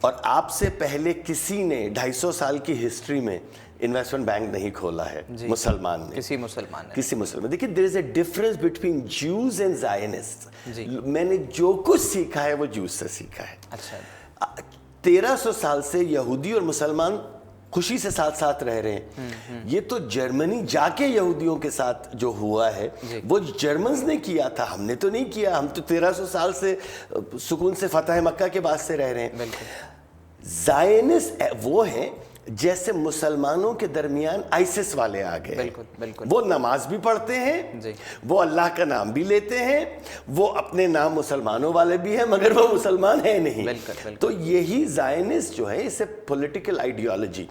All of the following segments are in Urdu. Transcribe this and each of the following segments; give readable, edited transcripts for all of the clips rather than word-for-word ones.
اور آپ سے پہلے کسی نے 250 سال کی ہسٹری میں انویسٹمنٹ بینک نہیں کھولا ہے مسلمان نے, کسی مسلمان. دیکھیے there is a difference between Jews and Zionists. میں نے جو کچھ سیکھا ہے وہ جوز سے سیکھا ہے. اچھا 1300 سال سے یہودی اور مسلمان خوشی سے ساتھ ساتھ رہ رہے ہیں. یہ تو جرمنی جا کے یہودیوں کے ساتھ جو ہوا ہے وہ جرمنز نے کیا تھا, ہم نے تو نہیں کیا. ہم تو 1300 سال سے سکون سے فتح مکہ کے بعد سے رہ رہے ہیں. زائنسٹ وہ ہیں جیسے مسلمانوں کے درمیان آئسس والے آ گئے. وہ نماز بھی پڑھتے ہیں, وہ اللہ کا نام بھی لیتے ہیں, وہ اپنے نام مسلمانوں والے بھی ہیں مگر وہ مسلمان ہیں نہیں. تو یہی زائنسٹ جو ہے اسے پولیٹیکل آئیڈیالوجی.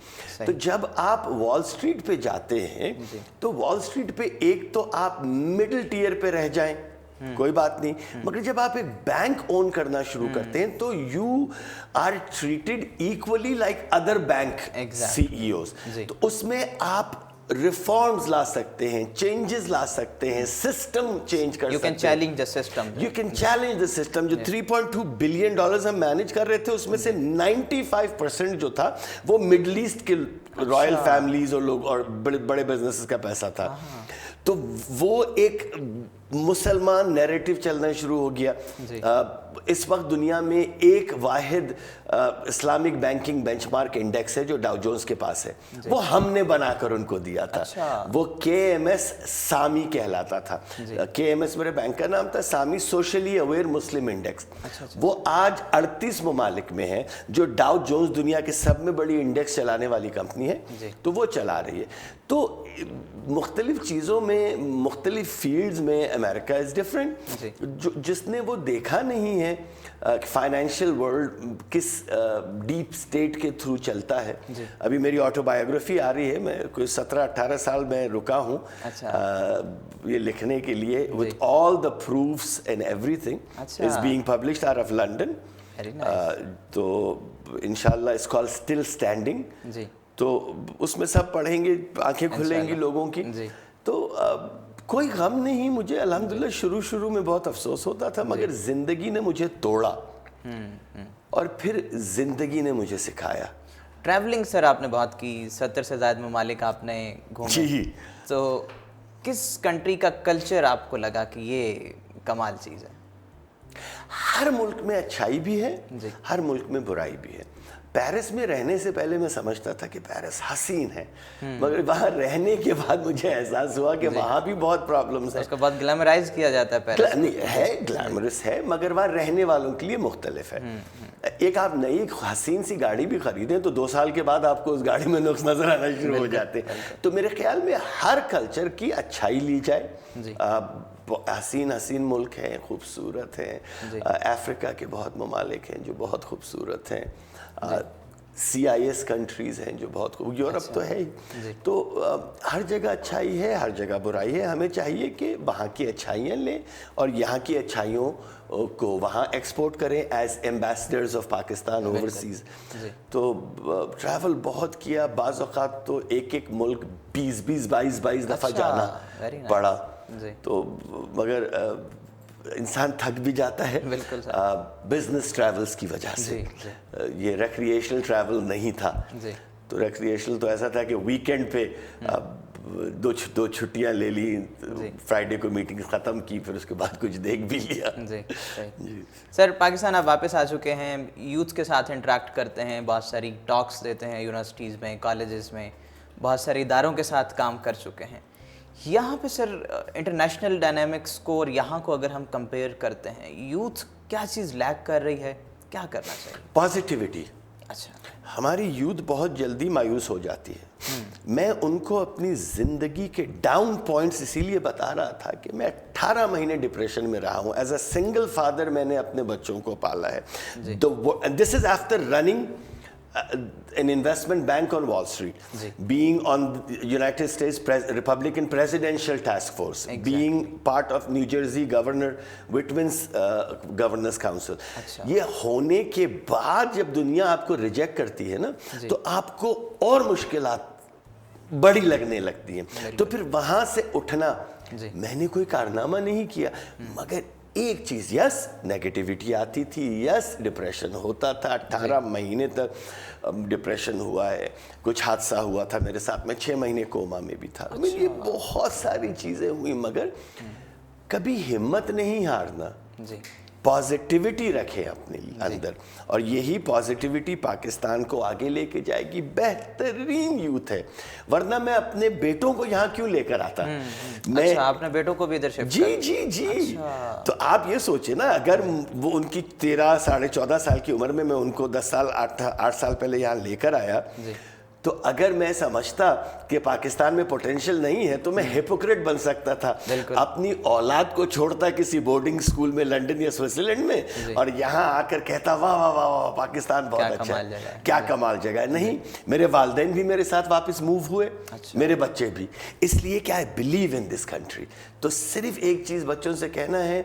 تو جب آپ وال سٹریٹ پہ جاتے ہیں تو وال سٹریٹ پہ ایک تو آپ مڈل ٹیئر پہ رہ جائیں کوئی بات نہیں, مگر جب آپ ایک بینک اون کرنا شروع کرتے ہیں تو you are treated equally like other bank C E Os. تو اس میں آپ ریفارمز لا سکتے ہیں, چینجز لا سکتے ہیں, سسٹم چینج کر سکتے ہیں. You can challenge the system. جو $3.2 بلین ہم مینیج کر رہے تھے اس میں سے 95% جو تھا وہ مڈل ایسٹ کے رائل فیملیز اور لوگ اور بڑے بزنسز کا پیسہ تھا. تو وہ ایک مسلمان نیریٹو چلنا شروع ہو گیا. اس وقت دنیا میں ایک واحد Islamic banking bench mark index ہے جو ڈاؤ جونز کے پاس ہے, وہ ہم نے بنا کر ان کو دیا تھا. وہ KMS سامی کہلاتا تھا. KMS میرے بینک کا نام تھا, سامی سوشلی اویئر مسلم انڈیکس. وہ آج 38 ممالک میں ہے. جو ڈاؤ جونز دنیا کے سب میں بڑی انڈیکس چلانے والی کمپنی ہے تو وہ چلا رہی ہے. تو مختلف چیزوں میں مختلف فیلڈز میں امریکہ از ڈفرینٹ. جس نے وہ دیکھا نہیں ہے فائنینشیل ورلڈ کس ڈیپ سٹیٹ کے تھرو چلتا ہے. ابھی میری آٹو بایوگرافی آ رہی ہے, میں کوئی 17-18 سال میں رکا ہوں یہ لکھنے کے لیے. with all the proofs and everything is being published out of London. تو انشاءاللہ it's called Still Standing. تو اس میں سب پڑھیں گے, آنکھیں کھلیں گی لوگوں کی. تو کوئی غم نہیں مجھے الحمدللہ. شروع میں بہت افسوس ہوتا تھا مگر زندگی نے مجھے توڑا اور پھر زندگی نے مجھے سکھایا. ٹریولنگ سر آپ نے بہت کی, 70 سے زائد ممالک آپ نے گھومے. تو کس کنٹری کا کلچر آپ کو لگا کہ یہ کمال چیز ہے؟ ہر ملک میں اچھائی بھی ہے, ہر ملک میں برائی بھی ہے. پیرس میں رہنے سے پہلے میں سمجھتا تھا کہ پیرس حسین ہے, مگر وہاں رہنے کے بعد مجھے احساس ہوا کہ وہاں بھی بہت پرابلمز ہیں. اس کو بہت گلیمرائز کیا جاتا ہے پیرس. ہے گلیمرس ہے مگر وہاں رہنے والوں کے لیے مختلف ہے. ایک آپ نئی حسین سی گاڑی بھی خریدیں تو 2 سال کے بعد آپ کو اس گاڑی میں نقص نظر آنا شروع ہو جاتے ہیں. تو میرے خیال میں ہر کلچر کی اچھائی لی جائے. حسین ملک ہیں, خوبصورت ہیں. افریقہ کے بہت ممالک ہیں جو بہت خوبصورت ہیں. CIS کنٹریز ہیں جو بہت یورپ تو ہے ہی. تو ہر جگہ اچھائی ہے, ہر جگہ برائی ہے. ہمیں چاہیے کہ وہاں کی اچھائیاں لیں اور یہاں کی اچھائیوں کو وہاں ایکسپورٹ کریں as ambassadors of Pakistan overseas. تو ٹریول بہت کیا, بعض اوقات تو ایک ملک 20-22 دفعہ جانا پڑا. تو مگر انسان تھک بھی جاتا ہے بزنس ٹریولز کی وجہ سے. یہ ریکریشنل ٹریول نہیں تھا. تو ریکریشنل تو ایسا تھا کہ ویکینڈ پہ دو چھٹیاں لے لی, فرائیڈے کو میٹنگ ختم کی, پھر اس کے بعد کچھ دیکھ بھی لیا. سر پاکستان آپ واپس آ چکے ہیں, یوتھ کے ساتھ انٹریکٹ کرتے ہیں, بہت ساری ٹاکس دیتے ہیں یونیورسٹیز میں, کالجز میں, بہت سارے اداروں کے ساتھ کام کر چکے ہیں. یہاں پہ سر انٹرنیشنل ڈائنامکس کو اور یہاں کو اگر ہم کمپیئر کرتے ہیں, یوتھ کیا چیز لیک کر رہی ہے, کیا کرنا چاہیے؟ پازیٹیوٹی. اچھا, ہماری یوتھ بہت جلدی مایوس ہو جاتی ہے. میں ان کو اپنی زندگی کے ڈاؤن پوائنٹس اسی لیے بتا رہا تھا کہ میں 18 مہینے ڈپریشن میں رہا ہوں. ایز اے سنگل فادر میں نے اپنے بچوں کو پالا ہے. This is after running an investment bank on Wall Street, being on the United States Republican Presidential Task Force, being part of New Jersey Governor Whitman's Governor's Council. یہ ہونے کے بعد جب دنیا آپ کو ریجیکٹ کرتی ہے نا تو آپ کو اور مشکلات بڑی لگنے لگتی ہیں. تو پھر وہاں سے اٹھنا, میں نے کوئی کارنامہ نہیں کیا مگر ایک چیز، یس نیگیٹیوٹی آتی تھی، یس ڈپریشن ہوتا تھا، 18 مہینے تک ڈپریشن ہوا ہے، کچھ حادثہ ہوا تھا میرے ساتھ، میں 6 مہینے کوما میں بھی تھا، یہ بہت ساری چیزیں ہوئی، مگر کبھی ہمت نہیں ہارنا، پازیٹیوٹی رکھیں اپنے اندر، اور یہی پازیٹیوٹی پاکستان کو آگے لے کے جائے گی. بہترین یوتھ ہے، ورنہ میں اپنے بیٹوں کو یہاں کیوں لے کر آتا؟ میں اپنے بیٹوں کو بھی ادھر شفٹ جی تو آپ یہ سوچیں نا، اگر وہ ان کی 13 ساڑھے 14 سال کی عمر میں میں ان کو 10 سال 8 سال پہلے یہاں لے کر آیا، تو اگر میں سمجھتا کہ پاکستان میں پوٹینشل نہیں ہے تو میں ہیپوکریٹ بن سکتا تھا، اپنی اولاد کو چھوڑتا کسی بورڈنگ سکول میں لنڈن یا سوئٹزرلینڈ میں، اور یہاں آ کر کہتا واہ واہ واہ واہ پاکستان بہت اچھا ہے، کیا کمال جگہ ہے. نہیں، میرے والدین بھی میرے ساتھ واپس موو ہوئے، میرے بچے بھی، اس لیے کہ I believe in this country. تو صرف ایک چیز بچوں سے کہنا ہے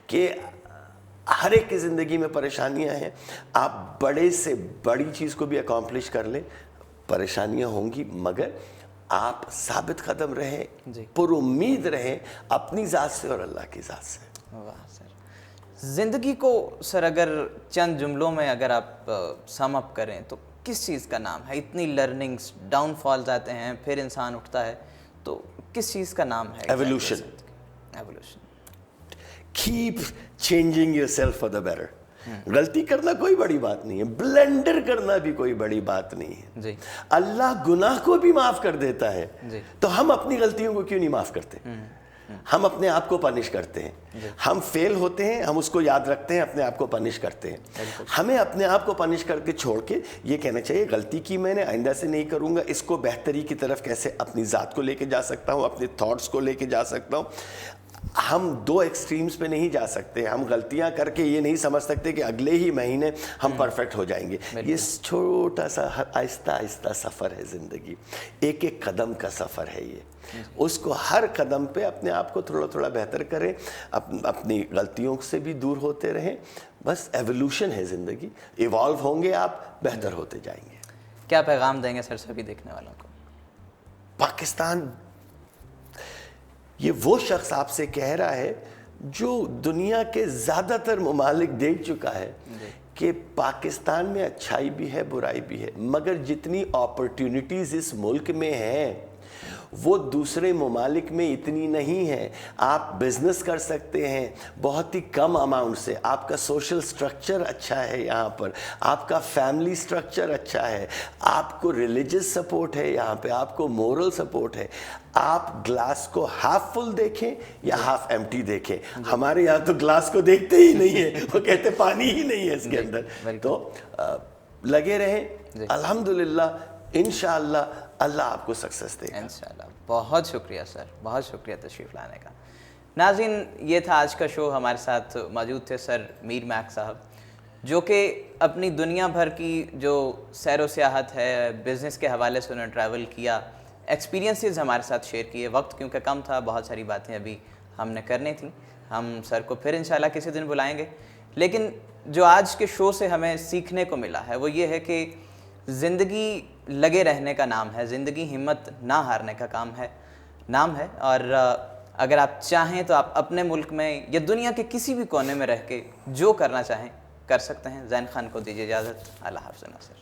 کہ ہر ایک کی زندگی میں پریشانیاں ہیں، آپ بڑے سے بڑی چیز کو بھی اکامپلش کر لیں، پریشانیاں ہوں گی، مگر آپ ثابت قدم رہیں، پر امید رہیں اپنی ذات سے اور اللہ کی ذات سے. واہ سر، زندگی کو سر اگر چند جملوں میں اگر آپ سم اپ کریں تو کس چیز کا نام ہے؟ اتنی لرننگز، ڈاؤن فالز آتے ہیں، پھر انسان اٹھتا ہے، تو کس چیز کا نام ہے؟ Evolution. Keep changing your self for the better. غلطی کرنا کوئی بڑی بات نہیں ہے، بلنڈر کرنا بھی کوئی بڑی بات نہیں ہے. اللہ گناہ کو بھی معاف کر دیتا ہے، تو ہم اپنی غلطیوں کو کیوں نہیں معاف کرتے؟ ہم اپنے آپ کو پنش کرتے ہیں، ہم فیل ہوتے ہیں، ہم اس کو یاد رکھتے ہیں، اپنے آپ کو پنش کرتے ہیں. ہمیں اپنے آپ کو پنش کر کے چھوڑ کے یہ کہنا چاہیے غلطی کی میں نے، آئندہ سے نہیں کروں گا، اس کو بہتری کی طرف کیسے اپنی ذات کو لے کے جا سکتا ہوں، اپنے تھاٹس کو لے کے جا سکتا ہوں. ہم 2 ایکسٹریمز پہ نہیں جا سکتے. ہم غلطیاں کر کے یہ نہیں سمجھ سکتے کہ اگلے ہی مہینے ہم پرفیکٹ ہو جائیں گے. یہ چھوٹا سا آہستہ آہستہ سفر ہے زندگی، ایک ایک قدم کا سفر ہے یہ. اس کو ہر قدم پہ اپنے آپ کو تھوڑا تھوڑا بہتر کریں، اپنی غلطیوں سے بھی دور ہوتے رہیں. بس ایولیوشن ہے زندگی، ایوالو ہوں گے آپ، بہتر ہوتے جائیں گے. کیا پیغام دیں گے سر سبھی دیکھنے والوں کو؟ پاکستان، یہ وہ شخص آپ سے کہہ رہا ہے جو دنیا کے زیادہ تر ممالک دیکھ چکا ہے کہ پاکستان میں اچھائی بھی ہے، برائی بھی ہے، مگر جتنی اپرچونٹیز اس ملک میں ہیں وہ دوسرے ممالک میں اتنی نہیں ہے. آپ بزنس کر سکتے ہیں بہت ہی کم اماؤنٹ سے، آپ کا سوشل سٹرکچر اچھا ہے یہاں پر، آپ کا فیملی سٹرکچر اچھا ہے، آپ کو ریلیجس سپورٹ ہے یہاں پہ، آپ کو مورل سپورٹ ہے. آپ گلاس کو ہاف فل دیکھیں یا ہاف ایمٹی دیکھیں. ہمارے یہاں تو گلاس کو دیکھتے ہی نہیں ہیں، وہ کہتے پانی ہی نہیں ہے اس کے اندر. تو لگے رہیں، الحمدللہ، انشاءاللہ اللہ آپ کو سکسس دے گا انشاءاللہ. بہت شکریہ سر، بہت شکریہ تشریف لانے کا. ناظرین، یہ تھا آج کا شو. ہمارے ساتھ موجود تھے سر میر میک صاحب، جو کہ اپنی دنیا بھر کی جو سیر و سیاحت ہے، بزنس کے حوالے سے انہوں نے ٹریول کیا، ایکسپیرینسز ہمارے ساتھ شیئر کیے. وقت کیونکہ کم تھا، بہت ساری باتیں ابھی ہم نے کرنی تھیں. ہم سر کو پھر انشاءاللہ کسی دن بلائیں گے. لیکن جو آج کے شو سے ہمیں سیکھنے کو ملا ہے وہ یہ ہے کہ زندگی لگے رہنے کا نام ہے، زندگی ہمت نہ ہارنے کا نام ہے. اور اگر آپ چاہیں تو آپ اپنے ملک میں یا دنیا کے کسی بھی کونے میں رہ کے جو کرنا چاہیں کر سکتے ہیں. زین خان کو دیجیے اجازت. اللہ حافظ ناصر.